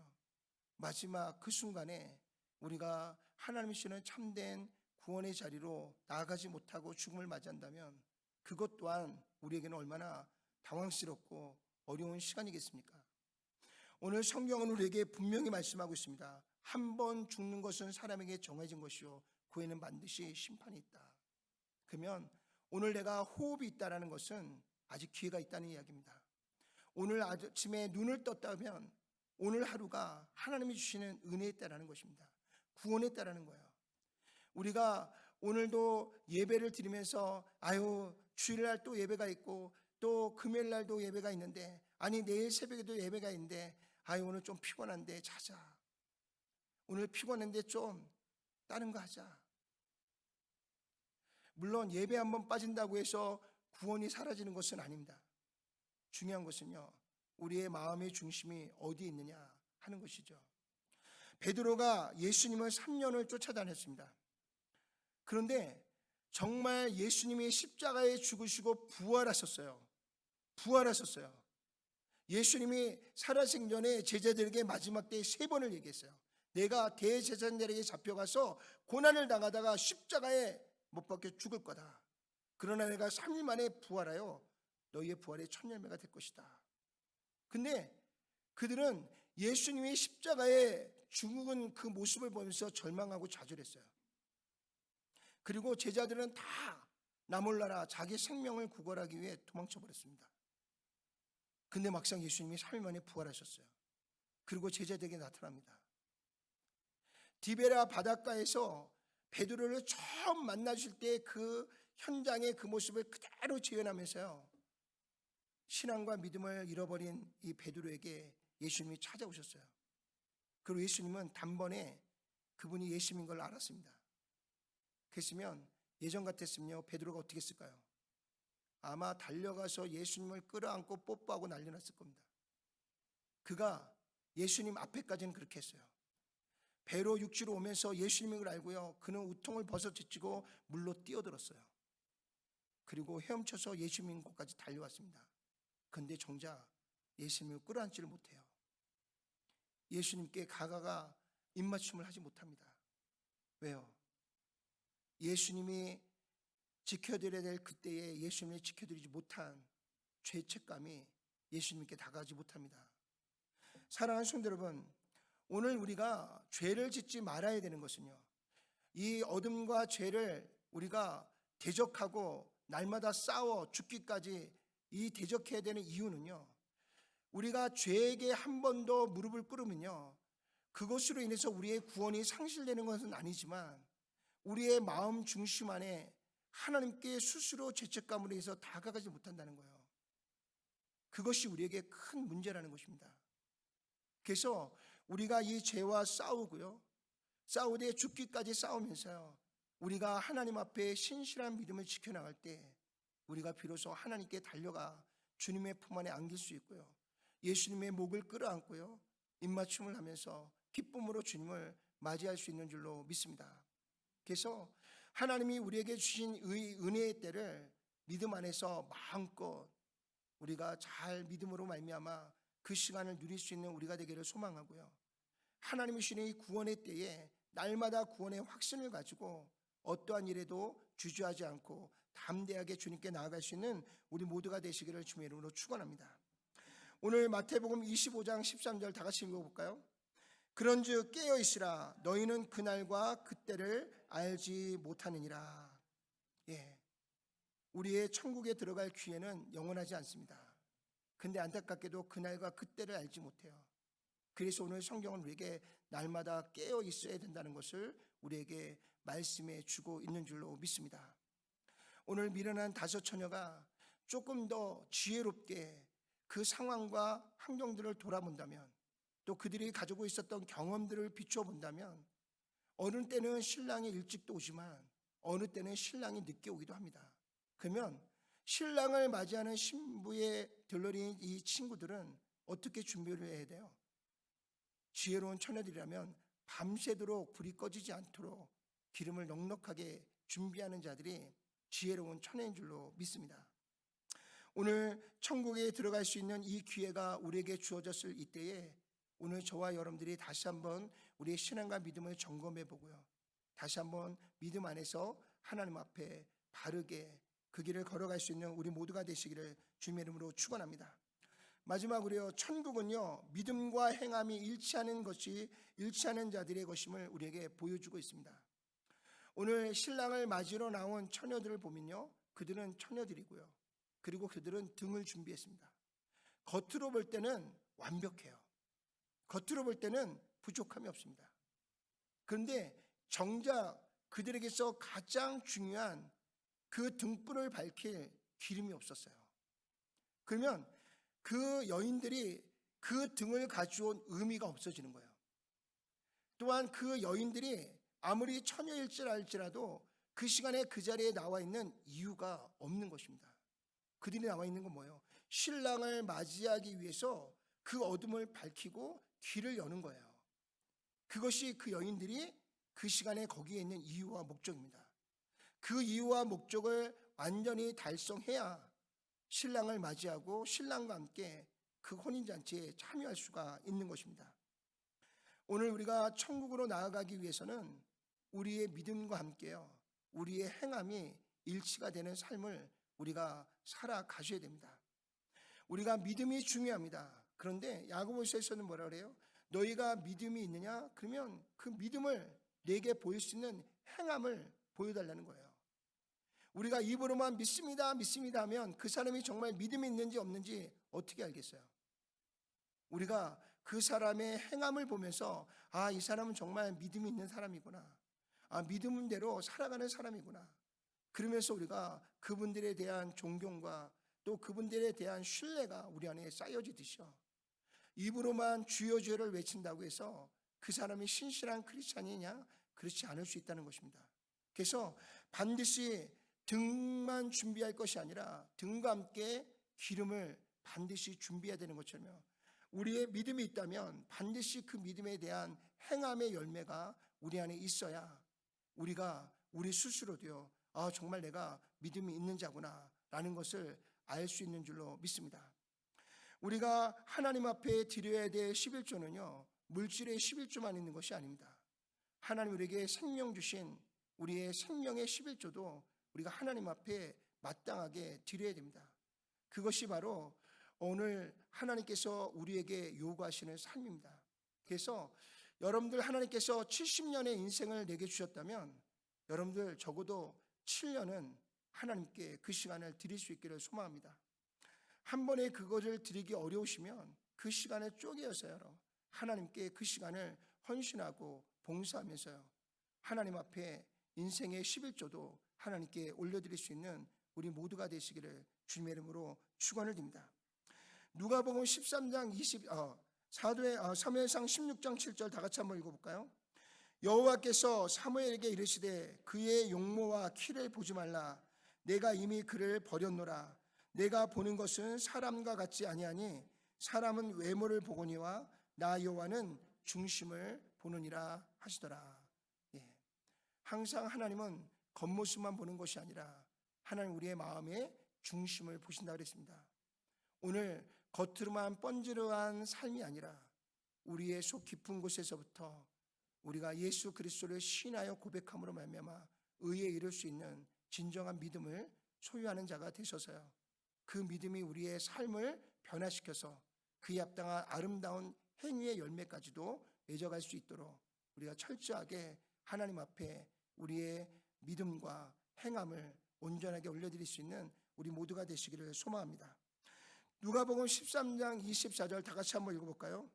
마지막 그 순간에 우리가 하나님이 주시는 참된 구원의 자리로 나아가지 못하고 죽음을 맞이한다면 그것 또한 우리에게는 얼마나 당황스럽고 어려운 시간이겠습니까? 오늘 성경은 우리에게 분명히 말씀하고 있습니다. 한 번 죽는 것은 사람에게 정해진 것이요, 그 후에는 반드시 심판이 있다. 그러면 오늘 내가 호흡이 있다는 것은 아직 기회가 있다는 이야기입니다. 오늘 아침에 눈을 떴다면 오늘 하루가 하나님이 주시는 은혜에 따라는 것입니다. 구원에 따라는 거예요. 우리가 오늘도 예배를 드리면서 주일날 또 예배가 있고 또 금요일날도 예배가 있는데, 내일 새벽에도 예배가 있는데 오늘 좀 피곤한데 자자. 오늘 피곤한데 좀 다른 거 하자. 물론 예배 한번 빠진다고 해서 구원이 사라지는 것은 아닙니다. 중요한 것은요, 우리의 마음의 중심이 어디에 있느냐 하는 것이죠. 베드로가 예수님을 3년을 쫓아다녔습니다. 그런데 정말 예수님이 십자가에 죽으시고 부활하셨어요. 예수님이 살아생 전에 제자들에게 마지막 때에 3번을 얘기했어요. 내가 대제사장들에게 잡혀가서 고난을 당하다가 십자가에 못 박혀 죽을 거다. 그러나 내가 3일 만에 부활하여 너희의 부활의 첫 열매가 될 것이다. 근데 그들은 예수님이 십자가에 죽은 그 모습을 보면서 절망하고 좌절했어요. 그리고 제자들은 다 나몰라라 자기 생명을 구걸하기 위해 도망쳐 버렸습니다. 근데 막상 예수님이 3일 만에 부활하셨어요. 그리고 제자들에게 나타납니다. 디베라 바닷가에서 베드로를 처음 만나실 때 그 현장의 그 모습을 그대로 재현하면서요, 신앙과 믿음을 잃어버린 이 베드로에게 예수님이 찾아오셨어요. 그리고 예수님은 단번에 그분이 예수님인 걸 알았습니다. 그랬으면 예전 같았으면요, 베드로가 어떻게 했을까요? 아마 달려가서 예수님을 끌어안고 뽀뽀하고 난리 났을 겁니다. 그가 예수님 앞에까지는 그렇게 했어요. 배로 육지로 오면서 예수님인 걸 알고요, 그는 우통을 벗어제치고 물로 뛰어들었어요. 그리고 헤엄쳐서 예수님 곳까지 달려왔습니다. 그런데 정작 예수님을 끌어안지를 못해요. 예수님께 가가가 입맞춤을 하지 못합니다. 왜요? 예수님이 지켜드려야 될 그때에 예수님을 지켜드리지 못한 죄책감이 예수님께 다가가지 못합니다. 사랑하는 성도 여러분, 오늘 우리가 죄를 짓지 말아야 되는 것은요, 이 어둠과 죄를 우리가 대적하고 날마다 싸워 죽기까지 이 대적해야 되는 이유는요, 우리가 죄에게 한 번 더 무릎을 꿇으면요, 그것으로 인해서 우리의 구원이 상실되는 것은 아니지만 우리의 마음 중심 안에 하나님께 스스로 죄책감으로 해서 다가가지 못한다는 거예요. 그것이 우리에게 큰 문제라는 것입니다. 그래서 우리가 이 죄와 싸우고요, 싸우되 죽기까지 싸우면서요, 우리가 하나님 앞에 신실한 믿음을 지켜나갈 때 우리가 비로소 하나님께 달려가 주님의 품 안에 안길 수 있고요, 예수님의 목을 끌어안고요, 입맞춤을 하면서 기쁨으로 주님을 맞이할 수 있는 줄로 믿습니다. 그래서 하나님이 우리에게 주신 은혜의 때를 믿음 안에서 마음껏 우리가 잘 믿음으로 말미암아 그 시간을 누릴 수 있는 우리가 되기를 소망하고요, 하나님이 주시는 이 구원의 때에 날마다 구원의 확신을 가지고 어떠한 일에도 주저하지 않고 담대하게 주님께 나아갈 수 있는 우리 모두가 되시기를 주님의 이름으로 축원합니다. 오늘 마태복음 25장 13절 다 같이 읽어볼까요? 그런즉 깨어있으라, 너희는 그날과 그때를 알지 못하느니라. 우리의 천국에 들어갈 기회는 영원하지 않습니다. 근데 안타깝게도 그날과 그때를 알지 못해요. 그래서 오늘 성경은 우리에게 날마다 깨어 있어야 된다는 것을 우리에게 말씀해 주고 있는 줄로 믿습니다. 오늘 미련한 다섯 처녀가 조금 더 지혜롭게 그 상황과 환경들을 돌아본다면, 또 그들이 가지고 있었던 경험들을 비춰본다면, 어느 때는 신랑이 일찍도 오지만 어느 때는 신랑이 늦게 오기도 합니다. 그러면 신랑을 맞이하는 신부의 들러리인 이 친구들은 어떻게 준비를 해야 돼요? 지혜로운 처녀들이라면 밤새도록 불이 꺼지지 않도록 기름을 넉넉하게 준비하는 자들이 지혜로운 처녀인 줄로 믿습니다. 오늘 천국에 들어갈 수 있는 이 기회가 우리에게 주어졌을 이때에 오늘 저와 여러분들이 다시 한번 우리의 신앙과 믿음을 점검해 보고요, 다시 한번 믿음 안에서 하나님 앞에 바르게 그 길을 걸어갈 수 있는 우리 모두가 되시기를 주님의 이름으로 축원합니다. 마지막으로요, 천국은요, 믿음과 행함이 일치하는 자들의 것임을 우리에게 보여주고 있습니다. 오늘 신랑을 맞으러 나온 처녀들을 보면요, 그들은 처녀들이고요, 그리고 그들은 등을 준비했습니다. 겉으로 볼 때는 완벽해요. 겉으로 볼 때는 부족함이 없습니다. 그런데 정작 그들에게서 가장 중요한 그 등불을 밝힐 기름이 없었어요. 그러면 그 여인들이 그 등을 가져온 의미가 없어지는 거예요. 또한 그 여인들이 아무리 처녀일지라도 그 시간에 그 자리에 나와 있는 이유가 없는 것입니다. 그들이 나와 있는 건 뭐예요? 신랑을 맞이하기 위해서 그 어둠을 밝히고 길을 여는 거예요. 그것이 그 여인들이 그 시간에 거기에 있는 이유와 목적입니다. 그 이유와 목적을 완전히 달성해야 신랑을 맞이하고 신랑과 함께 그 혼인잔치에 참여할 수가 있는 것입니다. 오늘 우리가 천국으로 나아가기 위해서는 우리의 믿음과 함께요, 우리의 행함이 일치가 되는 삶을 우리가 살아가셔야 됩니다. 우리가 믿음이 중요합니다. 그런데 야고보서에서는 뭐라 그래요? 너희가 믿음이 있느냐? 그러면 그 믿음을 내게 보일 수 있는 행함을 보여달라는 거예요. 우리가 입으로만 믿습니다 하면 그 사람이 정말 믿음이 있는지 없는지 어떻게 알겠어요? 우리가 그 사람의 행함을 보면서 이 사람은 정말 믿음이 있는 사람이구나, 믿음대로 살아가는 사람이구나, 그러면서 우리가 그분들에 대한 존경과 또 그분들에 대한 신뢰가 우리 안에 쌓여지듯이요, 입으로만 주여 주여를 외친다고 해서 그 사람이 신실한 크리스찬이냐? 그렇지 않을 수 있다는 것입니다. 그래서 반드시 등만 준비할 것이 아니라 등과 함께 기름을 반드시 준비해야 되는 것처럼요, 우리의 믿음이 있다면 반드시 그 믿음에 대한 행함의 열매가 우리 안에 있어야 우리가 우리 스스로도요, 정말 내가 믿음이 있는 자구나 라는 것을 알 수 있는 줄로 믿습니다. 우리가 하나님 앞에 드려야 될 11조는요, 물질의 11조만 있는 것이 아닙니다. 하나님 우리에게 생명 주신 우리의 생명의 11조도 우리가 하나님 앞에 마땅하게 드려야 됩니다. 그것이 바로 오늘 하나님께서 우리에게 요구하시는 삶입니다. 그래서 여러분들 하나님께서 70년의 인생을 내게 주셨다면 여러분들 적어도 7년은 하나님께 그 시간을 드릴 수 있기를 소망합니다. 한 번에 그것을 드리기 어려우시면 그 시간에 쪼개어서요 하나님께 그 시간을 헌신하고 봉사하면서요 하나님 앞에 인생의 11조도 하나님께 올려드릴 수 있는 우리 모두가 되시기를 주님의 이름으로 축원을 드립니다. 누가복음 13장 사무엘상 16장 7절 다 같이 한번 읽어볼까요? 여호와께서 사무엘에게 이르시되 그의 용모와 키를 보지 말라. 내가 이미 그를 버렸노라. 내가 보는 것은 사람과 같지 아니하니 사람은 외모를 보거니와 나 여호와는 중심을 보느니라 하시더라. 항상 하나님은 겉모습만 보는 것이 아니라 하나님 우리의 마음의 중심을 보신다 그랬습니다. 오늘 겉으로만 번지르한 삶이 아니라 우리의 속 깊은 곳에서부터 우리가 예수 그리스도를 신하여 고백함으로 말미암아 의에 이를 수 있는 진정한 믿음을 소유하는 자가 되셔서요 그 믿음이 우리의 삶을 변화시켜서 그에 합당한 아름다운 행위의 열매까지도 맺어갈 수 있도록 우리가 철저하게 하나님 앞에 우리의 믿음과 행함을 온전하게 올려드릴 수 있는 우리 모두가 되시기를 소망합니다. 누가복음 13장 24절 다 같이 한번 읽어볼까요?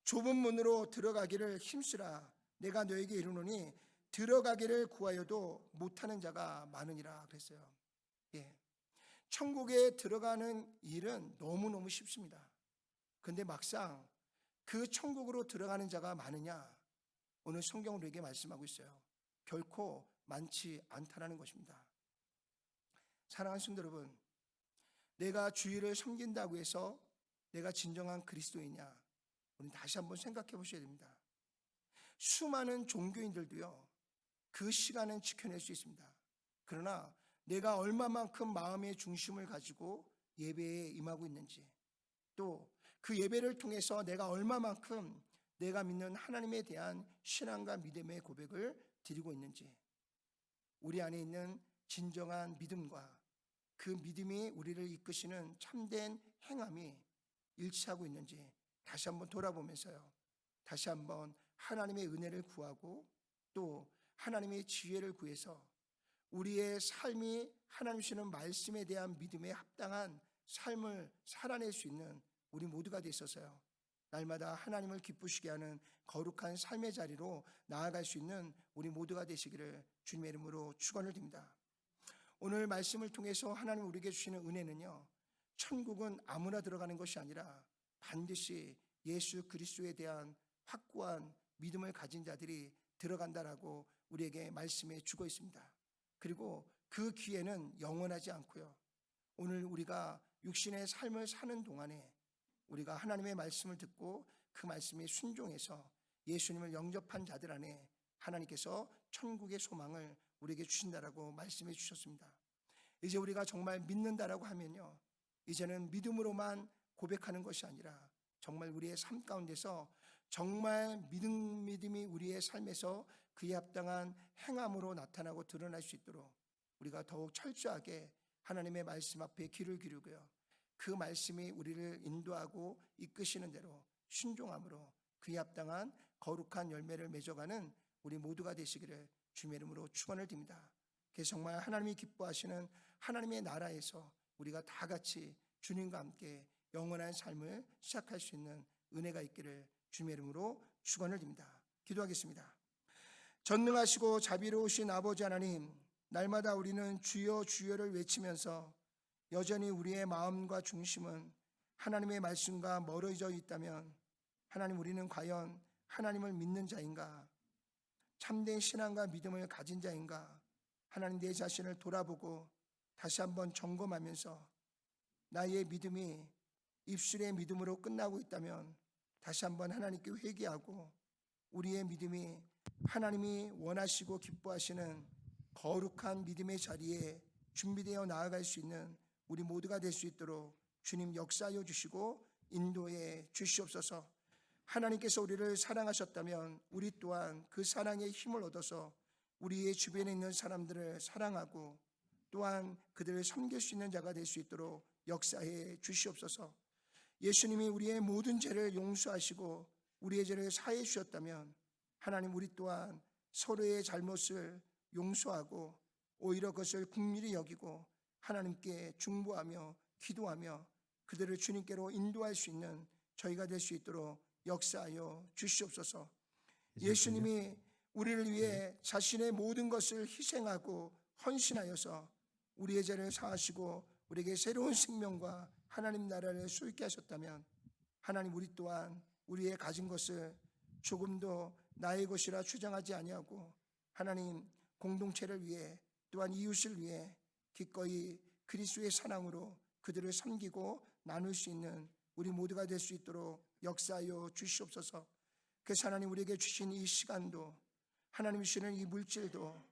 좁은 문으로 들어가기를 힘쓰라. 내가 너에게 이르노니 들어가기를 구하여도 못하는 자가 많으니라 그랬어요. 천국에 들어가는 일은 너무너무 쉽습니다. 그런데 막상 그 천국으로 들어가는 자가 많으냐? 오늘 성경은 우리에게 말씀하고 있어요. 결코 많지 않다라는 것입니다. 사랑하는 성도 여러분, 내가 주의를 섬긴다고 해서 내가 진정한 그리스도이냐? 우리 다시 한번 생각해 보셔야 됩니다. 수많은 종교인들도요 그 시간은 지켜낼 수 있습니다. 그러나 내가 얼마만큼 마음의 중심을 가지고 예배에 임하고 있는지, 또 그 예배를 통해서 내가 얼마만큼 내가 믿는 하나님에 대한 신앙과 믿음의 고백을 드리고 있는지, 우리 안에 있는 진정한 믿음과 그 믿음이 우리를 이끄시는 참된 행함이 일치하고 있는지 다시 한번 돌아보면서요 다시 한번 하나님의 은혜를 구하고 또 하나님의 지혜를 구해서 우리의 삶이 하나님 주시는 말씀에 대한 믿음에 합당한 삶을 살아낼 수 있는 우리 모두가 되셔서요 날마다 하나님을 기쁘시게 하는 거룩한 삶의 자리로 나아갈 수 있는 우리 모두가 되시기를 주님의 이름으로 축원을 드립니다. 오늘 말씀을 통해서 하나님 우리에게 주시는 은혜는요 천국은 아무나 들어가는 것이 아니라 반드시 예수 그리스도에 대한 확고한 믿음을 가진 자들이 들어간다라고 우리에게 말씀해 주고 있습니다. 그리고 그 기회는 영원하지 않고요 오늘 우리가 육신의 삶을 사는 동안에 우리가 하나님의 말씀을 듣고 그 말씀에 순종해서 예수님을 영접한 자들 안에 하나님께서 천국의 소망을 우리에게 주신다라고 말씀해 주셨습니다. 이제 우리가 정말 믿는다라고 하면요 이제는 믿음으로만 고백하는 것이 아니라 정말 우리의 삶 가운데서 정말 믿음이 우리의 삶에서 그에 합당한 행함으로 나타나고 드러날 수 있도록 우리가 더욱 철저하게 하나님의 말씀 앞에 귀를 기울고요 그 말씀이 우리를 인도하고 이끄시는 대로 순종함으로 그에 합당한 거룩한 열매를 맺어가는 우리 모두가 되시기를 주님의 이름으로 축원을 드립니다. 그래서 정말 하나님이 기뻐하시는 하나님의 나라에서 우리가 다 같이 주님과 함께 영원한 삶을 시작할 수 있는 은혜가 있기를 주님의 이름으로 축원을 드립니다. 기도하겠습니다. 전능하시고 자비로우신 아버지 하나님, 날마다 우리는 주여 주여를 외치면서 여전히 우리의 마음과 중심은 하나님의 말씀과 멀어져 있다면 하나님 우리는 과연 하나님을 믿는 자인가? 참된 신앙과 믿음을 가진 자인가? 하나님 내 자신을 돌아보고 다시 한번 점검하면서 나의 믿음이 입술의 믿음으로 끝나고 있다면 다시 한번 하나님께 회개하고 우리의 믿음이 하나님이 원하시고 기뻐하시는 거룩한 믿음의 자리에 준비되어 나아갈 수 있는 우리 모두가 될 수 있도록 주님 역사하여 주시고 인도해 주시옵소서. 하나님께서 우리를 사랑하셨다면 우리 또한 그 사랑의 힘을 얻어서 우리의 주변에 있는 사람들을 사랑하고 또한 그들을 섬길 수 있는 자가 될 수 있도록 역사해 주시옵소서. 예수님이 우리의 모든 죄를 용서하시고 우리의 죄를 사해 주셨다면 하나님, 우리 또한 서로의 잘못을 용서하고 오히려 그것을 긍휼히 여기고 하나님께 중보하며 기도하며 그들을 주님께로 인도할 수 있는 저희가 될 수 있도록 역사하여 주시옵소서. 예수님이 우리를 위해 자신의 모든 것을 희생하고 헌신하여서 우리의 죄를 사하시고 우리에게 새로운 생명과 하나님 나라를 소유케 하셨다면 하나님, 우리 또한 우리의 가진 것을 조금도 나의 것이라 주장하지 아니하고 하나님, 공동체를 위해 또한 이웃을 위해 기꺼이 그리스도의 사랑으로 그들을 섬기고 나눌 수 있는 우리 모두가 될 수 있도록 역사하여 주시옵소서. 그래서 하나님, 우리에게 주신 이 시간도, 하나님이 주시는 이 물질도,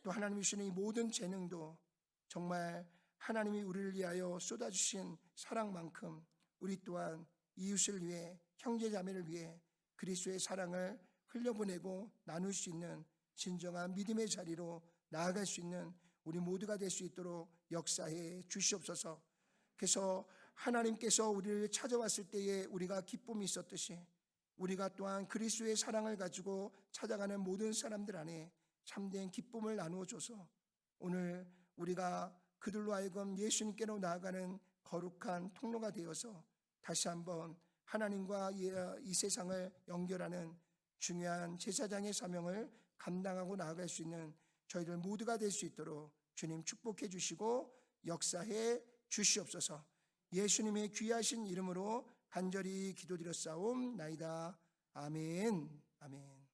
또 하나님이 주시는 이 모든 재능도 정말 하나님이 우리를 위하여 쏟아주신 사랑만큼 우리 또한 이웃을 위해, 형제자매를 위해 그리스도의 사랑을 흘려보내고 나눌 수 있는 진정한 믿음의 자리로 나아갈 수 있는 우리 모두가 될 수 있도록 역사해 주시옵소서. 그래서 하나님께서 우리를 찾아왔을 때에 우리가 기쁨이 있었듯이 우리가 또한 그리스도의 사랑을 가지고 찾아가는 모든 사람들 안에 참된 기쁨을 나누어 줘서 오늘 우리가 그들로 하여금 예수님께로 나아가는 거룩한 통로가 되어서 다시 한번 하나님과 이 세상을 연결하는 중요한 제사장의 사명을 감당하고 나아갈 수 있는 저희들 모두가 될 수 있도록 주님 축복해 주시고 역사해 주시옵소서. 예수님의 귀하신 이름으로 간절히 기도드렸사옵나이다. 아멘. 아멘.